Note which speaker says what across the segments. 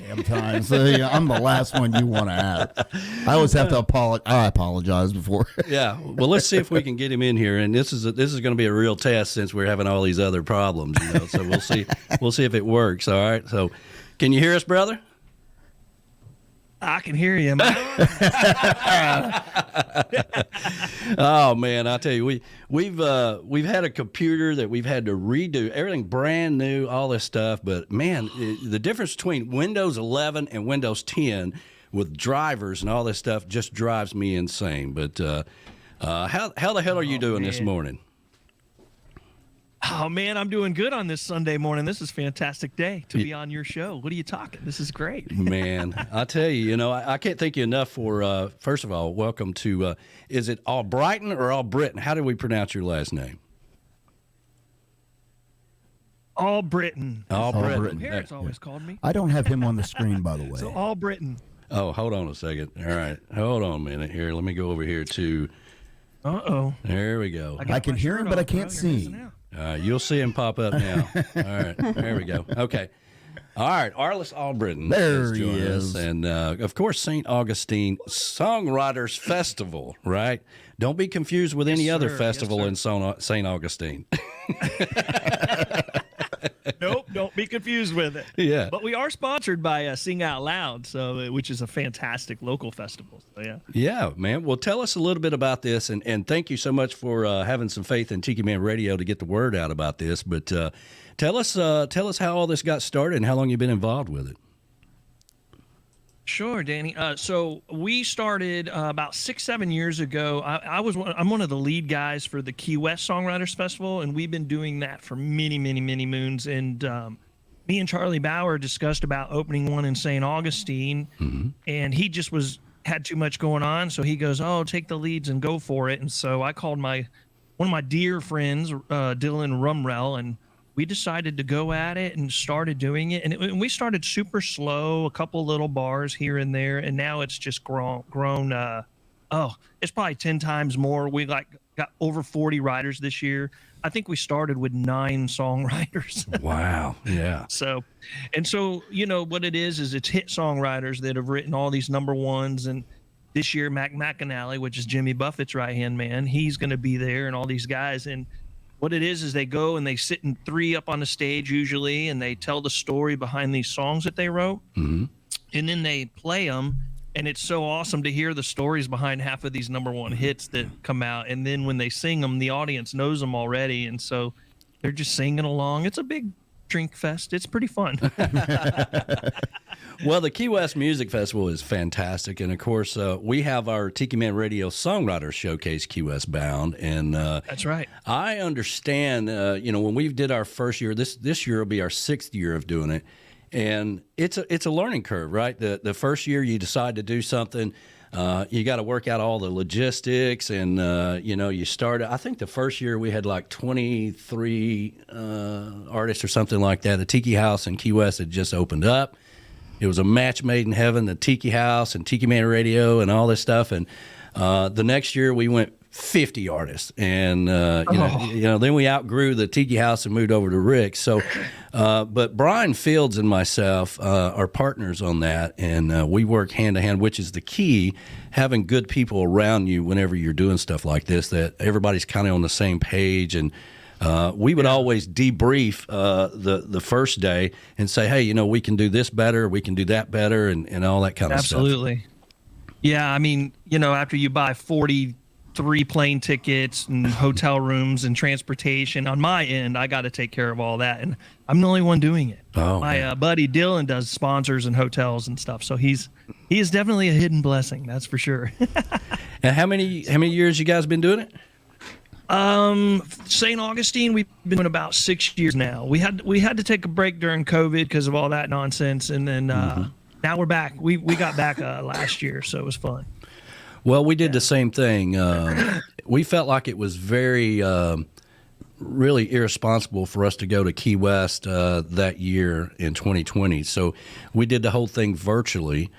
Speaker 1: damn time. So I'm the last one you want to have. I always have to apologize. I apologize before.
Speaker 2: Yeah. Well, let's see if we can get him in here. And this is going to be a real test since we're having all these other problems. So we'll see. We'll see if it works. All right. So, can you hear us, brother?
Speaker 3: I can hear you.
Speaker 2: Oh man, I tell you, we've had a computer that we've had to redo everything brand new, all this stuff. But man, the difference between Windows 11 and Windows 10 with drivers and all this stuff just drives me insane. But how the hell are you doing this morning?
Speaker 3: Oh, man, I'm doing good on this Sunday morning. This is a fantastic day to be on your show. What are you talking? This is great.
Speaker 2: Man, I tell you, I can't thank you enough for, first of all, welcome to, is it Albritton or Albritton? How do we pronounce your last name?
Speaker 3: Albritton.
Speaker 2: Albritton.
Speaker 3: My parents always called me.
Speaker 1: I don't have him on the screen, by the way.
Speaker 3: So Albritton.
Speaker 2: Oh, hold on a second. All right. Hold on a minute here. Let me go over here to.
Speaker 3: Uh-oh.
Speaker 2: There we go.
Speaker 1: I can hear him, but I can't see.
Speaker 2: You'll see him pop up now. All right. There we go. Okay. All right. Arlis Albritton.
Speaker 1: There he is.
Speaker 2: And, of course, St. Augustine Songwriters Festival, right? Don't be confused with any other festival in St. Augustine.
Speaker 3: Nope, don't be confused with it.
Speaker 2: Yeah.
Speaker 3: But we are sponsored by Sing Out Loud, which is a fantastic local festival. So, yeah.
Speaker 2: Yeah, man. Well, tell us a little bit about this, and thank you so much for having some faith in Tiki Man Radio to get the word out about this. But tell us how all this got started and how long you've been involved with it.
Speaker 3: Sure, Danny. So we started about 6-7 years ago. I'm one of the lead guys for the Key West Songwriters Festival, and we've been doing that for many, many, many moons. And me and Charlie Bauer discussed about opening one in St. Augustine, and he just had too much going on. So he goes, "Oh, take the leads and go for it." And so I called one of my dear friends, Dylan Rumrell, and we decided to go at it and started doing it. And we started super slow, a couple little bars here and there. And now it's just grown. It's probably 10 times more. We got over 40 writers this year. I think we started with 9 songwriters.
Speaker 2: Wow. Yeah.
Speaker 3: So what it is it's hit songwriters that have written all these number ones. And this year, Mac McAnally, which is Jimmy Buffett's right-hand man, he's going to be there, and all these guys. And what it is they go and they sit in 3 up on the stage usually, and they tell the story behind these songs that they wrote. And then they play them, and it's so awesome to hear the stories behind half of these number one hits that come out. And then when they sing them, the audience knows them already, and so they're just singing along. It's a big drink fest. It's pretty fun.
Speaker 2: Well, the Key West Music Festival is fantastic, and of course, we have our Tiki Man Radio Songwriters Showcase Key West Bound, and
Speaker 3: that's right.
Speaker 2: I understand. When we did our first year, this year will be our 6th year of doing it, and it's a learning curve, right? The first year you decide to do something, you got to work out all the logistics, and you started. I think the first year we had like 23 artists or something like that. The Tiki House in Key West had just opened up. It was a match made in heaven, the Tiki House and Tiki Man Radio and all this stuff. And the next year we went 50 artists. And, then we outgrew the Tiki House and moved over to Rick's. So, but Brian Fields and myself are partners on that. And we work hand to hand, which is the key, having good people around you whenever you're doing stuff like this, that everybody's kind of on the same page. And we would always debrief the first day and say, hey, we can do this better, we can do that better, and all that kind of stuff.
Speaker 3: Absolutely. Yeah, I mean, after you buy 43 plane tickets and hotel rooms and transportation, on my end, I got to take care of all that, and I'm the only one doing it. My buddy Dylan does sponsors and hotels and stuff, so he is definitely a hidden blessing, that's for sure.
Speaker 2: And how many years you guys been doing it?
Speaker 3: St. Augustine, we've been doing about 6 years now. We had to take a break during COVID because of all that nonsense, and then now we're back. We got back last year, so it was fun.
Speaker 2: Well, we did the same thing. We felt like it was very, really irresponsible for us to go to Key West that year in 2020. So we did the whole thing virtually.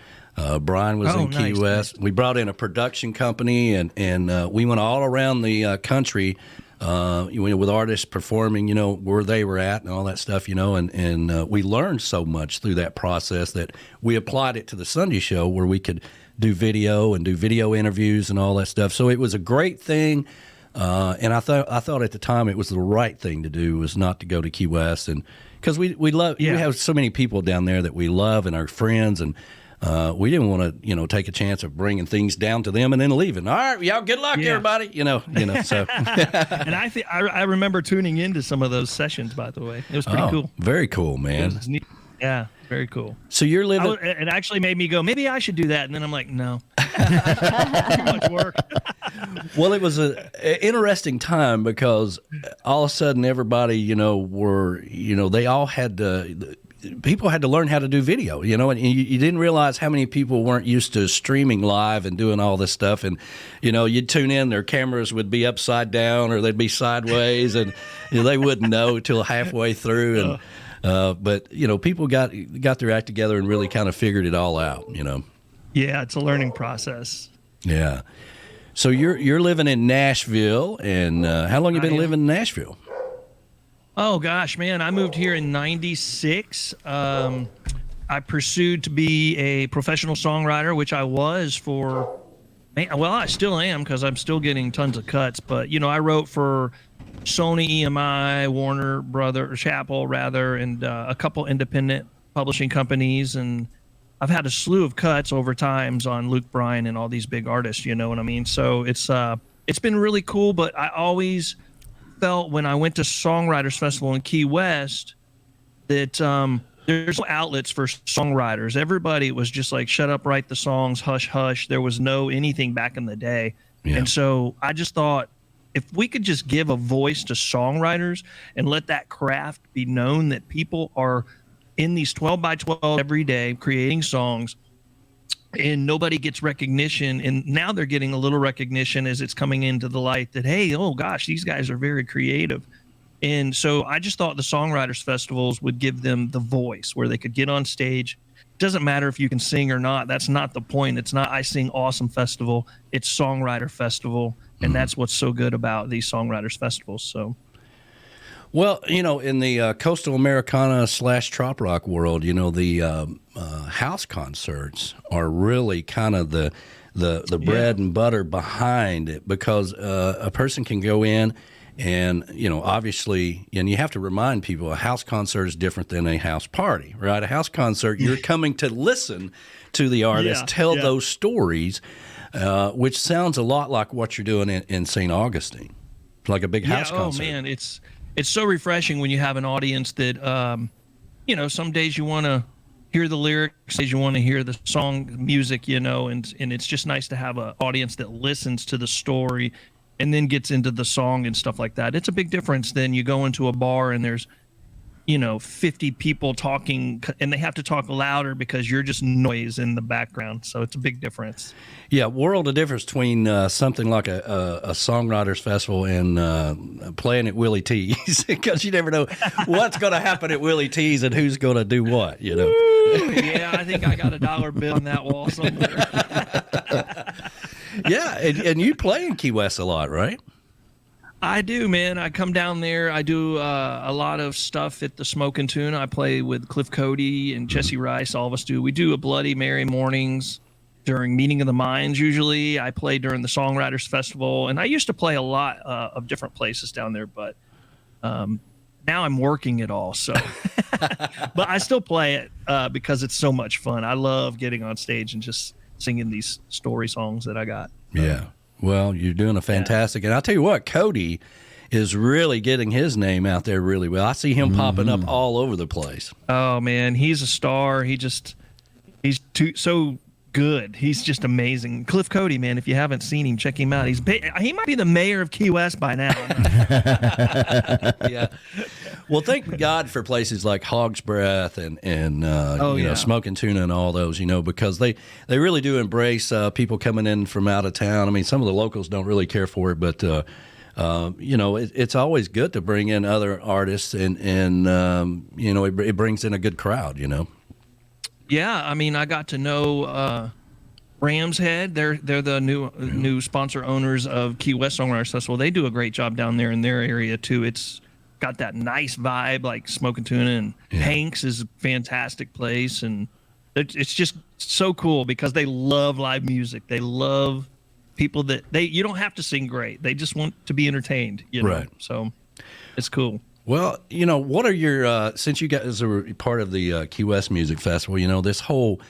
Speaker 2: Brian was in Key West. Nice. We brought in a production company, and we went all around the country with artists performing, where they were at and all that stuff, and we learned so much through that process that we applied it to the Sunday show where we could do video and do video interviews and all that stuff. So it was a great thing. And I thought at the time it was the right thing to do, was not to go to Key West, and because we have so many people down there that we love and our friends, and we didn't want to take a chance of bringing things down to them and then leaving. All right, y'all, good luck, everybody. So.
Speaker 3: And I remember tuning into some of those sessions. By the way, it was pretty cool.
Speaker 2: Very cool, man.
Speaker 3: It was neat. Yeah, very cool.
Speaker 2: So you're living.
Speaker 3: It actually made me go, maybe I should do that, and then I'm like, no, too much work.
Speaker 2: Well, it was an interesting time because all of a sudden everybody, they all had to. People had to learn how to do video, and you didn't realize how many people weren't used to streaming live and doing all this stuff. And, you'd tune in, their cameras would be upside down or they'd be sideways, and they wouldn't know till halfway through. And but people got their act together and really kind of figured it all out.
Speaker 3: Yeah, it's a learning process.
Speaker 2: Yeah. So you're living in Nashville, and how long you been living in Nashville?
Speaker 3: Oh gosh, man! I moved here in '96. I pursued to be a professional songwriter, which I was for. Well, I still am because I'm still getting tons of cuts. But I wrote for Sony, EMI, Warner Brother, Chappell rather, and a couple independent publishing companies, and I've had a slew of cuts over times on Luke Bryan and all these big artists. You know what I mean? So it's been really cool. But I always felt when I went to Songwriters Festival in Key West that there's no outlets for songwriters. Everybody was just like, shut up, write the songs, hush, hush. There was no anything back in the day. Yeah. And so I just thought, if we could just give a voice to songwriters and let that craft be known, that people are in these 12 by 12 every day creating songs, and nobody gets recognition. And now they're getting a little recognition as it's coming into the light that, hey, oh gosh, these guys are very creative. And so I just thought the Songwriters Festivals would give them the voice where they could get on stage. It doesn't matter if you can sing or not. That's not the point. It's not I Sing Awesome Festival. It's Songwriter Festival. And that's what's so good about these Songwriters Festivals. So.
Speaker 2: Well, in the coastal Americana / trop rock world, the house concerts are really kind of the bread and butter behind it, because a person can go in and, obviously, and you have to remind people, a house concert is different than a house party, right? A house concert, you're coming to listen to the artist tell those stories, which sounds a lot like what you're doing in St. Augustine, like a big house concert.
Speaker 3: Oh, man, it's so refreshing when you have an audience that, some days you want to hear the lyrics, some days you want to hear the song music, and it's just nice to have an audience that listens to the story and then gets into the song and stuff like that. It's a big difference than you go into a bar and there's, 50 people talking, and they have to talk louder because you're just noise in the background. So it's a big difference.
Speaker 2: Yeah, world of difference between something like a Songwriters Festival and playing at Willie T's, because you never know what's going to happen at Willie T's and who's going to do what,
Speaker 3: Yeah, I think I got a $1 bill on that wall somewhere.
Speaker 2: Yeah, and you play in Key West a lot, right?
Speaker 3: I do, man. I come down there. I do a lot of stuff at the Smoke and Tuna. I play with Cliff Cody and Jesse Rice. All of us do. We do a Bloody Mary mornings during Meeting of the Minds. Usually I play during the Songwriters Festival. And I used to play a lot of different places down there, but now I'm working it all. So, but I still play it because it's so much fun. I love getting on stage and just singing these story songs that I got.
Speaker 2: Yeah. Well, you're doing a fantastic, and I'll tell you what, Cody is really getting his name out there really well. I see him popping up all over the place.
Speaker 3: Oh man, he's a star. He's so good. He's just amazing. Cliff Cody, man, if you haven't seen him, check him out. He might be the mayor of Key West by now.
Speaker 2: Yeah. Well, thank God for places like Hog's Breath and Smoke and Tuna and all those, because they really do embrace people coming in from out of town. I mean, some of the locals don't really care for it, but it's always good to bring in other artists, and it brings in a good crowd.
Speaker 3: Yeah, I mean, I got to know Ram's Head. They're the new sponsor owners of Key West Songwriters Festival. They do a great job down there in their area too. It's got that nice vibe, like Smoking Tuna, and Hank's is a fantastic place, and it's just so cool because they love live music. They love people that you don't have to sing great. They just want to be entertained, you know?
Speaker 2: Right.
Speaker 3: So it's cool.
Speaker 2: Well, what are your since you guys are part of the Key West Music Festival, this whole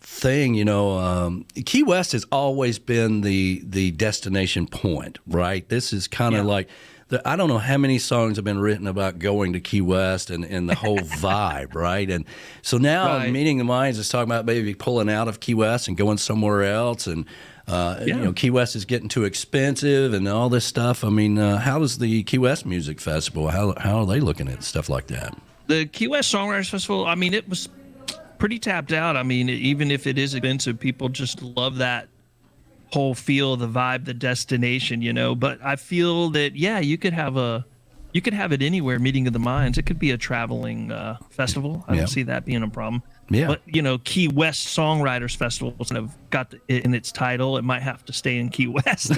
Speaker 2: thing, Key West has always been the destination point, right? This is kind of like I don't know how many songs have been written about going to Key West and the whole vibe, right? And so now Meeting the Minds is talking about maybe pulling out of Key West and going somewhere else, and Key West is getting too expensive and all this stuff. I mean, how does the Key West Music Festival, how are they looking at stuff like that?
Speaker 3: The Key West Songwriters Festival, I mean, it was pretty tapped out. I mean, even if it is expensive, people just love that whole feel, the vibe, the destination, But I feel that, you could have it anywhere. Meeting of the Minds, it could be a traveling festival. I don't see that being a problem.
Speaker 2: Yeah.
Speaker 3: But Key West Songwriters Festival kind of got it in its title. It might have to stay in Key West.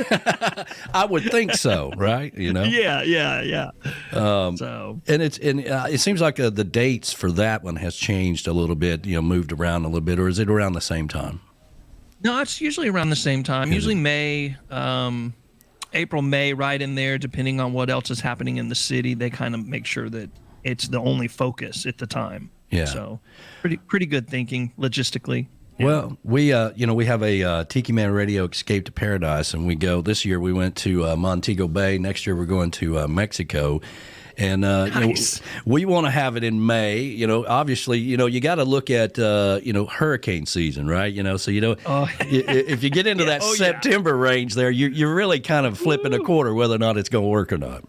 Speaker 2: I would think so, right?
Speaker 3: Yeah. So
Speaker 2: and it seems like the dates for that one has changed a little bit. Moved around a little bit, or is it around the same time?
Speaker 3: No, it's usually around the same time. Usually May, April, May, right in there, depending on what else is happening in the city. They kind of make sure that it's the only focus at the time.
Speaker 2: Yeah.
Speaker 3: So pretty good thinking logistically. Yeah.
Speaker 2: Well, we have a Tiki Man Radio Escape to Paradise, and this year we went to Montego Bay. Next year we're going to Mexico. And
Speaker 3: nice.
Speaker 2: We want to have it in May. Obviously, you got to look at hurricane season, right? So if you get into that September range there, you're really kind of flipping a quarter whether or not it's going to work or not.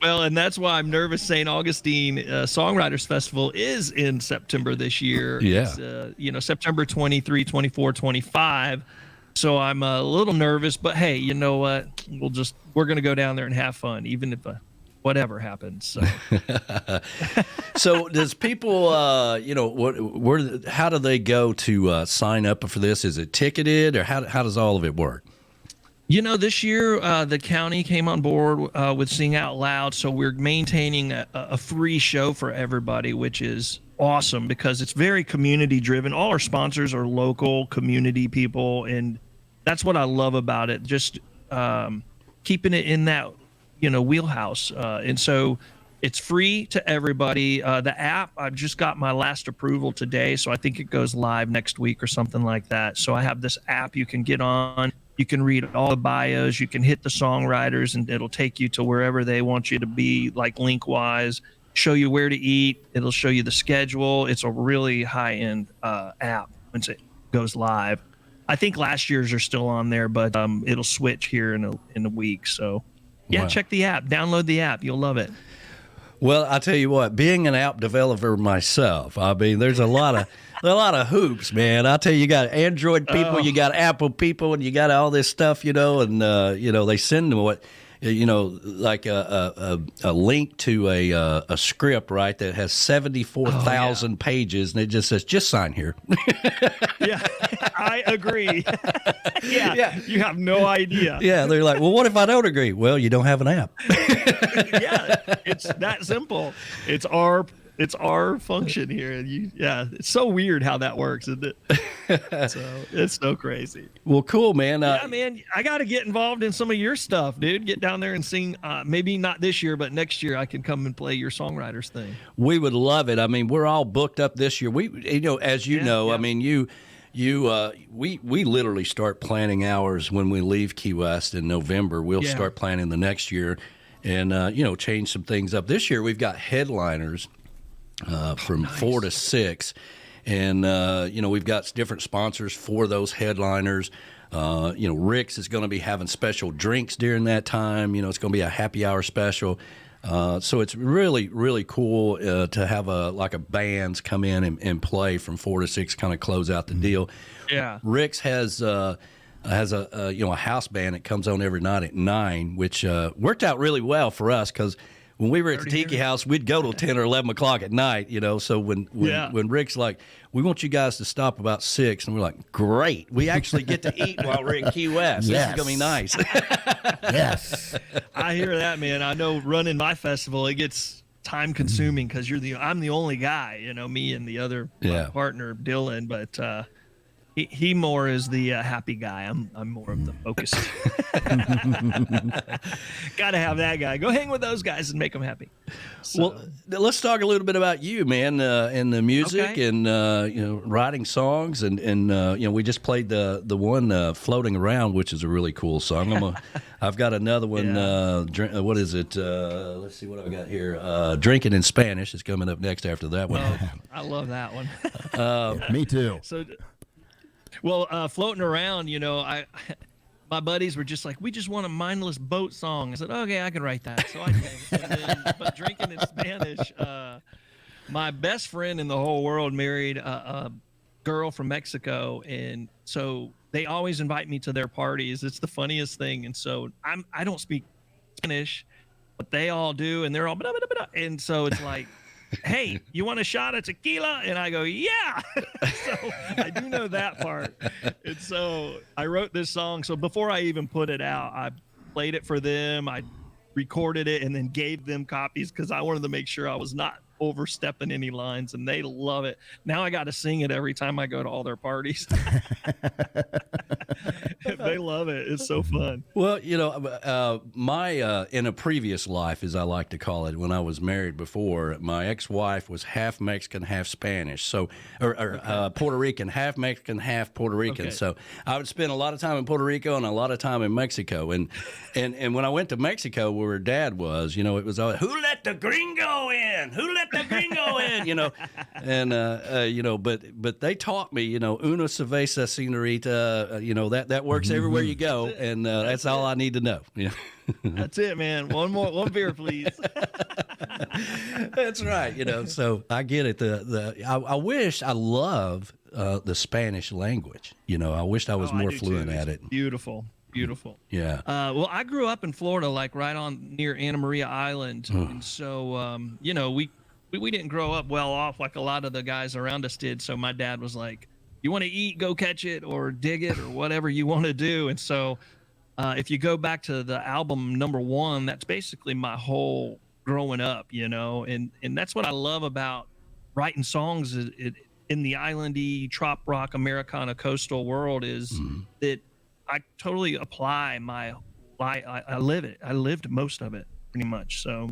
Speaker 3: Well, and that's why I'm nervous. St. Augustine Songwriters Festival is in September this year.
Speaker 2: Yeah.
Speaker 3: It's, September 23, 24, 25. So I'm a little nervous, but hey, you know what? We're going to go down there and have fun, even if whatever happens. So,
Speaker 2: so does people, how do they go to sign up for this? Is it ticketed, or how does all of it work?
Speaker 3: This year the county came on board with Sing Out Loud, so we're maintaining a free show for everybody, which is awesome because it's very community driven. All our sponsors are local community people, and that's what I love about it. Just keeping it in that wheelhouse, and so it's free to everybody. The app, I've just got my last approval today, so I think it goes live next week or something like that. So I have this app you can get on. You can read all the bios. You can hit the songwriters, and it'll take you to wherever they want you to be, like link-wise, show you where to eat. It'll show you the schedule. It's a really high-end app once it goes live. I think last year's are still on there, but it'll switch here in a week. So,
Speaker 2: Wow.
Speaker 3: Check the app. Download the app. You'll love it.
Speaker 2: Well, I tell you what, being an app developer myself, I mean, there's a lot of hoops, man. I tell you, you got Android people, you got Apple people, and you got all this stuff, and they send them like a link to a script, right, that has 74,000 pages, and it just says, just sign here.
Speaker 3: Yeah, I agree. Yeah, you have no idea.
Speaker 2: Yeah, they're like, well, what if I don't agree? Well, you don't have an app.
Speaker 3: Yeah, it's that simple. It's our function here. And it's so weird how that works, isn't it? So it's so crazy.
Speaker 2: Well, cool, man.
Speaker 3: Man, I got to get involved in some of your stuff, dude. Get down there and sing. Maybe not this year, but next year I can come and play your songwriters thing.
Speaker 2: We would love it. I mean, we're all booked up this year. We, as you know, I mean, we literally start planning ours when we leave Key West in November. We'll start planning the next year, and change some things up. This year we've got headliners from 4 to 6, and we've got different sponsors for those headliners. Rick's is going to be having special drinks during that time. It's going to be a happy hour special. So it's really, really cool to have a bands come in and play from 4 to 6, kind of close out the deal.
Speaker 3: Yeah.
Speaker 2: Rick's has a house band that comes on every night at 9, which worked out really well for us because when we were at the Tiki House, we'd go till 10 or 11 o'clock at night, So when Rick's like, we want you guys to stop about 6, and we're like, great. We actually get to eat while we're in Key West.
Speaker 1: Yes.
Speaker 2: This is going to be nice.
Speaker 1: Yes.
Speaker 3: I hear that, man. I know running my festival, it gets time consuming because I'm the only guy, me and the other partner, Dylan, but he more is the happy guy. I'm more of the focused. Got to have that guy. Go hang with those guys and make them happy. So.
Speaker 2: Well, let's talk a little bit about you, man, and the music and writing songs, and we just played the one "Floating Around," which is a really cool song. I've got another one. What is it? Let's see what I've got here. "Drinking in Spanish" is coming up next after that one.
Speaker 3: Oh, I love that one.
Speaker 1: Me too.
Speaker 3: So. Well, floating around, my buddies were just like, we just want a mindless boat song. I said, okay, I can write that. So I did. But drinking in Spanish, my best friend in the whole world married a girl from Mexico, and so they always invite me to their parties. It's the funniest thing, and so I don't speak Spanish, but they all do, and they're all blah, blah, blah, blah. And so it's like, hey, you want a shot of tequila? And I go, yeah. So I do know that part. And so I wrote this song. So before I even put it out, I played it for them. I recorded it and then gave them copies because I wanted to make sure I was not overstepping any lines, and they love it. Now I got to sing it every time I go to all their parties. They love it. It's so fun.
Speaker 2: Well, my in a previous life, as I like to call it, when I was married before, my ex-wife was half Mexican, half Spanish, so Puerto Rican, half Mexican, half Puerto Rican.
Speaker 3: Okay.
Speaker 2: So I would spend a lot of time in Puerto Rico and a lot of time in Mexico. And when I went to Mexico, where her dad was, it was always, who let the gringo in? Who let the gringo in? And but they taught me, una cerveza, señorita, that works everywhere you go, and that's all I need to know.
Speaker 3: That's it, man. One beer, please.
Speaker 2: That's right. So I get it. I love the Spanish language. I wished I was more fluent at it.
Speaker 3: Beautiful.
Speaker 2: Yeah.
Speaker 3: Well, I grew up in Florida, like right on near Anna Maria Island, and so we didn't grow up well off like a lot of the guys around us did. So my dad was like, you want to eat, go catch it or dig it or whatever you want to do. And so if you go back to the album number 1, that's basically my whole growing up, and that's what I love about writing songs in the islandy, trop rock, Americana, coastal world is that I totally apply my life. I live it. I lived most of it pretty much. So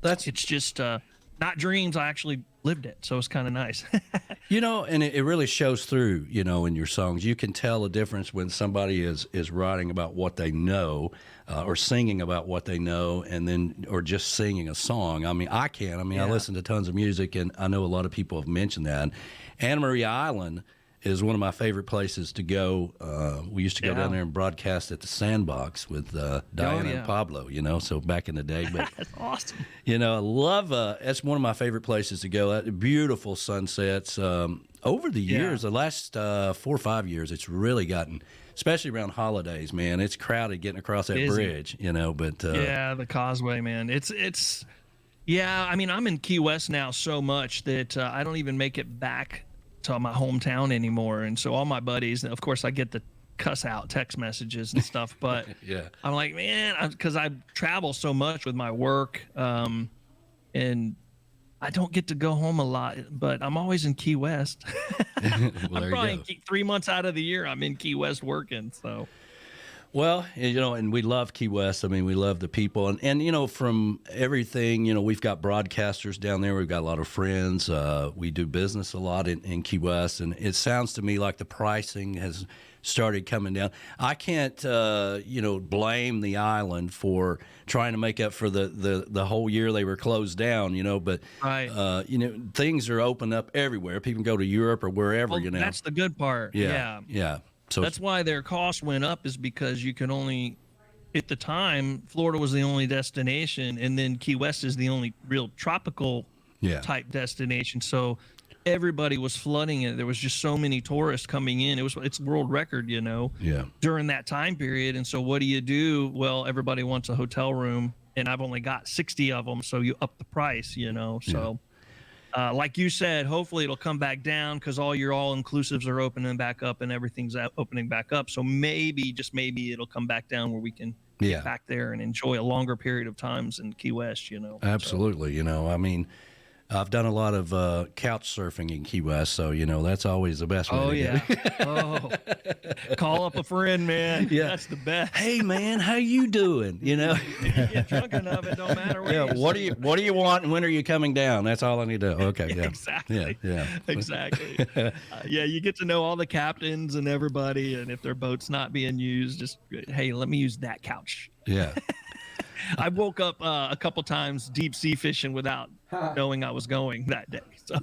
Speaker 3: it's just not dreams. I actually lived it. So it's kind of nice.
Speaker 2: And it really shows through, in your songs. You can tell a difference when somebody is writing about what they know or singing about what they know or just singing a song. I mean, I listen to tons of music, and I know a lot of people have mentioned that. Anna Maria Island is one of my favorite places to go. We used to go down there and broadcast at the Sandbox with Diana and Pablo, so back in the day. But
Speaker 3: that's awesome.
Speaker 2: I love, that's one of my favorite places to go. Beautiful sunsets. Over the years, the last 4 or 5 years, it's really gotten, especially around holidays, man, it's crowded getting across that bridge, but.
Speaker 3: The causeway, man. It's I mean, I'm in Key West now so much that I don't even make it back to my hometown anymore, and so all my buddies, of course I get the cuss out text messages and stuff, but I'm like, man, because I travel so much with my work, and I don't get to go home a lot, but I'm always in Key West.
Speaker 2: Well,
Speaker 3: I'm probably 3 months out of the year I'm in Key West working. So
Speaker 2: well, and we love Key West. I mean, we love the people. And from everything, we've got broadcasters down there. We've got a lot of friends. We do business a lot in Key West. And it sounds to me like the pricing has started coming down. I can't, blame the island for trying to make up for the whole year they were closed down, but,
Speaker 3: right.
Speaker 2: Things are open up everywhere. People can go to Europe or wherever,
Speaker 3: That's the good part.
Speaker 2: Yeah. So
Speaker 3: that's why their cost went up, is because you can only, at the time, Florida was the only destination, and then Key West is the only real tropical type destination. So everybody was flooding it. There was just so many tourists coming in. It's world record, during that time period. And so what do? Well, everybody wants a hotel room and I've only got 60 of them, so you up the price, So, like you said, hopefully it'll come back down because all your all-inclusives are opening back up and everything's opening back up. So maybe, just maybe, it'll come back down where we can get back there and enjoy a longer period of times in Key West,
Speaker 2: Absolutely. I mean, I've done a lot of couch surfing in Key West, so that's always the best way to
Speaker 3: go. Call up a friend, man. Yeah, that's the best.
Speaker 2: Hey, man, how you doing?
Speaker 3: If you get drunk enough, it don't matter where.
Speaker 2: What do you want, and when are you coming down? That's all I need to know. Okay, yeah,
Speaker 3: exactly.
Speaker 2: Yeah,
Speaker 3: exactly. You get to know all the captains and everybody, and if their boat's not being used, just hey, let me use that couch.
Speaker 2: Yeah.
Speaker 3: I woke up a couple times deep sea fishing without knowing I was going that day. So,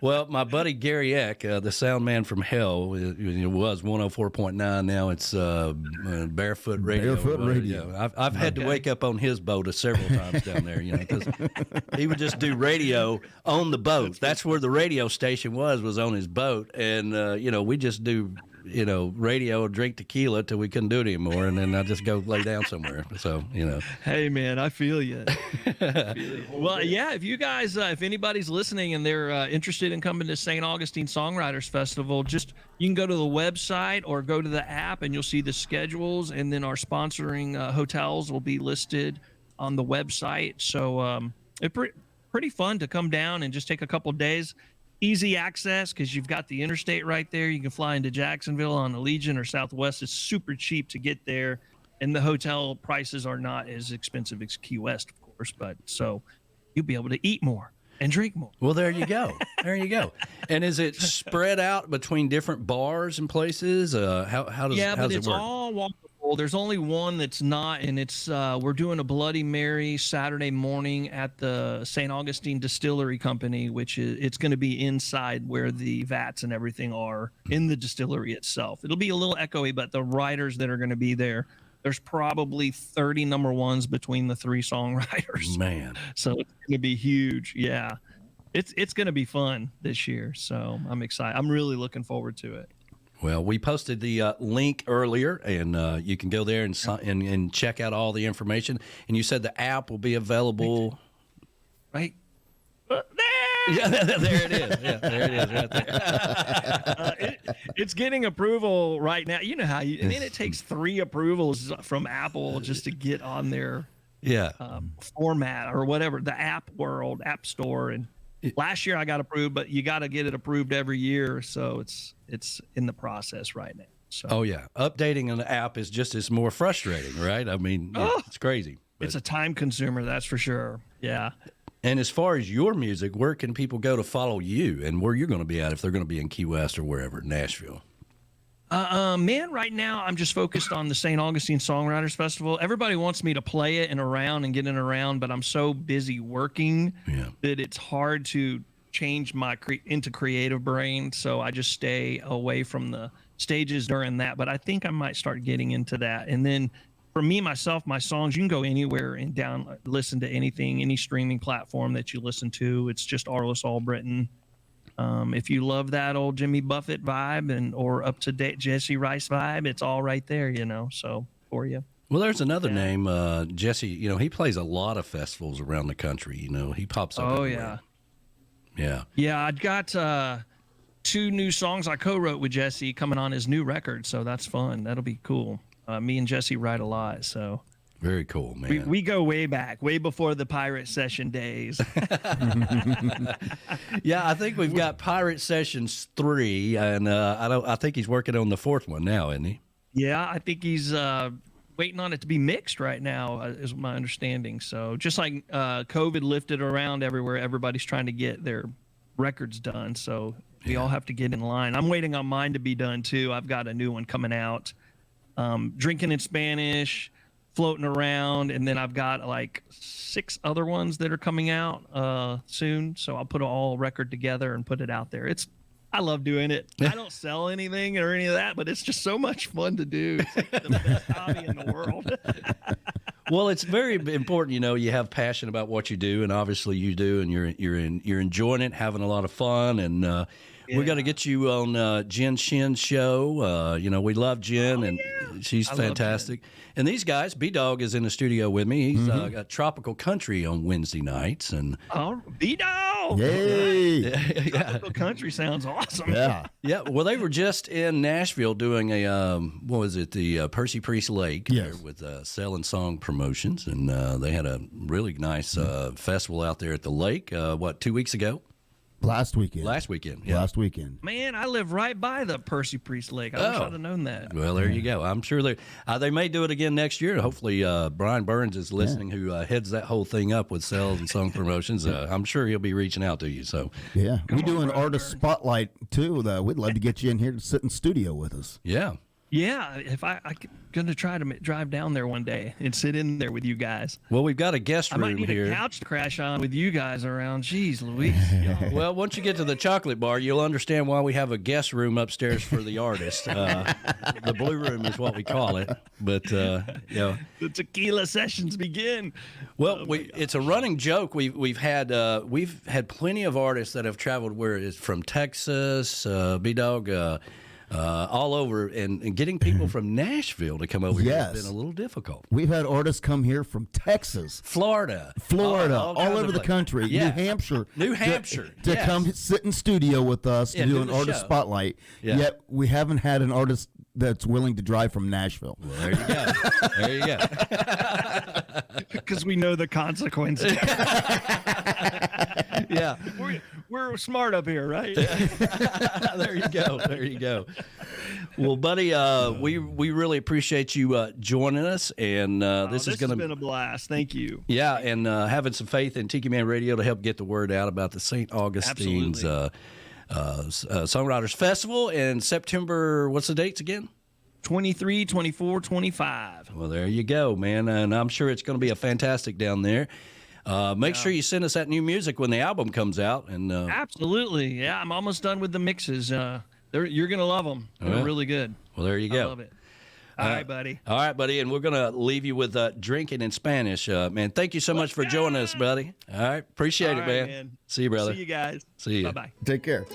Speaker 2: well, my buddy Gary Eck, the sound man from hell, it was 104.9. Now it's Barefoot Radio.
Speaker 1: Barefoot Radio.
Speaker 2: I've had to wake up on his boat several times down there, because he would just do radio on the boat. That's where the radio station was on his boat, and we just do radio, drink tequila till we couldn't do it anymore, and then I just go lay down somewhere. So,
Speaker 3: Hey, man, I feel you. Well, yeah, if you guys, if anybody's listening and they're interested in coming to St. Augustine Songwriters Festival, you can go to the website or go to the app and you'll see the schedules, and then our sponsoring hotels will be listed on the website. So it's pretty fun to come down and just take a couple days. Easy access because you've got the interstate right there. You can fly into Jacksonville on Allegiant or Southwest. It's super cheap to get there, and the hotel prices are not as expensive as Key West, of course. But so you'll be able to eat more and drink more.
Speaker 2: Well, there you go. There you go. And is it spread out between different bars and places? How does it work?
Speaker 3: It's all walkable. There's only one that's not, and it's we're doing a Bloody Mary Saturday morning at the St. Augustine Distillery Company, which it's going to be inside where the vats and everything are in the distillery itself. It'll be a little echoey, but the writers that are going to be there, there's probably 30 number ones between the three songwriters.
Speaker 2: Man.
Speaker 3: So it's going to be huge. Yeah. It's going to be fun this year. So I'm excited. I'm really looking forward to it.
Speaker 2: Well, we posted the link earlier, and you can go there and check out all the information. And you said the app will be available,
Speaker 3: right?
Speaker 2: Yeah, there it is. Yeah, there it is, right there.
Speaker 3: It's getting approval right now. You know how it takes 3 approvals from Apple just to get on their format or whatever, the app store. And last year I got approved, but you got to get it approved every year. So it's in the process right now. So.
Speaker 2: Oh, yeah. Updating an app is just as more frustrating, right? I mean, it's crazy. But
Speaker 3: it's a time consumer, that's for sure. Yeah.
Speaker 2: And as far as your music, where can people go to follow you and where you're going to be at if they're going to be in Key West or wherever, Nashville?
Speaker 3: Man, right now I'm just focused on the St. Augustine Songwriters Festival. Everybody wants me to play it and around and get in around, but I'm so busy working that it's hard to change my into creative brain. So I just stay away from the stages during that. But I think I might start getting into that. And then for me, myself, my songs, you can go anywhere and listen to anything, any streaming platform that you listen to. It's just Arlis Albritton. If you love that old Jimmy Buffett vibe or up to date Jesse Rice vibe, it's all right there, so for you.
Speaker 2: Well, there's another name, Jesse, he plays a lot of festivals around the country, he pops up.
Speaker 3: Oh,
Speaker 2: everywhere. Yeah.
Speaker 3: Yeah, I got 2 new songs I co-wrote with Jesse coming on his new record, so that's fun. That'll be cool. Me and Jesse write a lot, so.
Speaker 2: Very cool, man.
Speaker 3: We go way back, way before the Pirate Session days.
Speaker 2: Yeah, I think we've got Pirate Sessions 3, and I think he's working on the 4th one now, isn't he?
Speaker 3: Yeah, I think he's waiting on it to be mixed right now, is my understanding. So just like COVID lifted around everywhere, everybody's trying to get their records done. So we all have to get in line. I'm waiting on mine to be done too. I've got a new one coming out. Drinking in Spanish, floating around, and then I've got like 6 other ones that are coming out soon. So I'll put an all record together and put it out there. I love doing it. I don't sell anything or any of that, but it's just so much fun to do. It's like the best hobby in the world.
Speaker 2: Well, it's very important, you have passion about what you do, and obviously you do, and you're enjoying it, having a lot of fun, and We got to get you on Jen Shin's show. We love Jen, and she's fantastic. And these guys, B-Dog is in the studio with me. He's got Tropical Country on Wednesday nights. And
Speaker 3: B-Dog!
Speaker 1: Yay!
Speaker 3: Tropical Country sounds awesome.
Speaker 1: Yeah.
Speaker 2: Yeah, well, they were just in Nashville doing the Percy Priest Lake there with Selling Song Promotions, and they had a really nice festival out there at the lake, 2 weeks ago?
Speaker 1: Last weekend.
Speaker 2: Yeah.
Speaker 1: Last weekend.
Speaker 3: Man, I live right by the Percy Priest Lake. I wish I'd have known that.
Speaker 2: Well, there you go. I'm sure they may do it again next year. Hopefully, Brian Burns is listening, who heads that whole thing up with Sales and Song Promotions. I'm sure he'll be reaching out to you. So
Speaker 1: yeah, we do an artist spotlight too. We'd love to get you in here to sit in studio with us.
Speaker 2: Yeah.
Speaker 3: Yeah, if I'm going to try to drive down there one day and sit in there with you guys.
Speaker 2: Well, we've got a guest room here.
Speaker 3: I might need a couch to crash on with you guys around. Jeez Louise.
Speaker 2: Well, once you get to the chocolate bar, you'll understand why we have a guest room upstairs for the artist. The Blue Room is what we call it. But,
Speaker 3: the tequila sessions begin.
Speaker 2: Well, it's a running joke. We've had plenty of artists that have traveled from Texas, B-Dog, all over, and getting people from Nashville to come over here has been a little difficult.
Speaker 1: We've had artists come here from Texas,
Speaker 2: Florida,
Speaker 1: all over the country, New Hampshire, to come sit in studio with us to do an artist spotlight. Yeah. Yet we haven't had an artist that's willing to drive from Nashville.
Speaker 2: Well, there you go. There you go.
Speaker 3: Because we know the consequences.
Speaker 2: Yeah.
Speaker 3: We're smart up here, right?
Speaker 2: There you go. There you go. Well, buddy, we really appreciate you joining us, and this has been
Speaker 3: a blast. Thank you.
Speaker 2: Yeah, and having some faith in Tiki Man Radio to help get the word out about the St. Augustine's Songwriters Festival in September. What's the dates again?
Speaker 3: 23, 24, 25.
Speaker 2: Well, there you go, man, and I'm sure it's going to be a fantastic down there. Make sure you send us that new music when the album comes out. And
Speaker 3: absolutely, yeah, I'm almost done with the mixes. You're gonna love them. They're really good.
Speaker 2: Well, there you go.
Speaker 3: I love it. All right, buddy.
Speaker 2: All right, buddy, and we're gonna leave you with Drinking in Spanish. Man, thank you so much for joining us, buddy. All right, appreciate it, man. See you, brother.
Speaker 3: See you guys.
Speaker 2: See you.
Speaker 3: Bye-bye.
Speaker 1: Take care.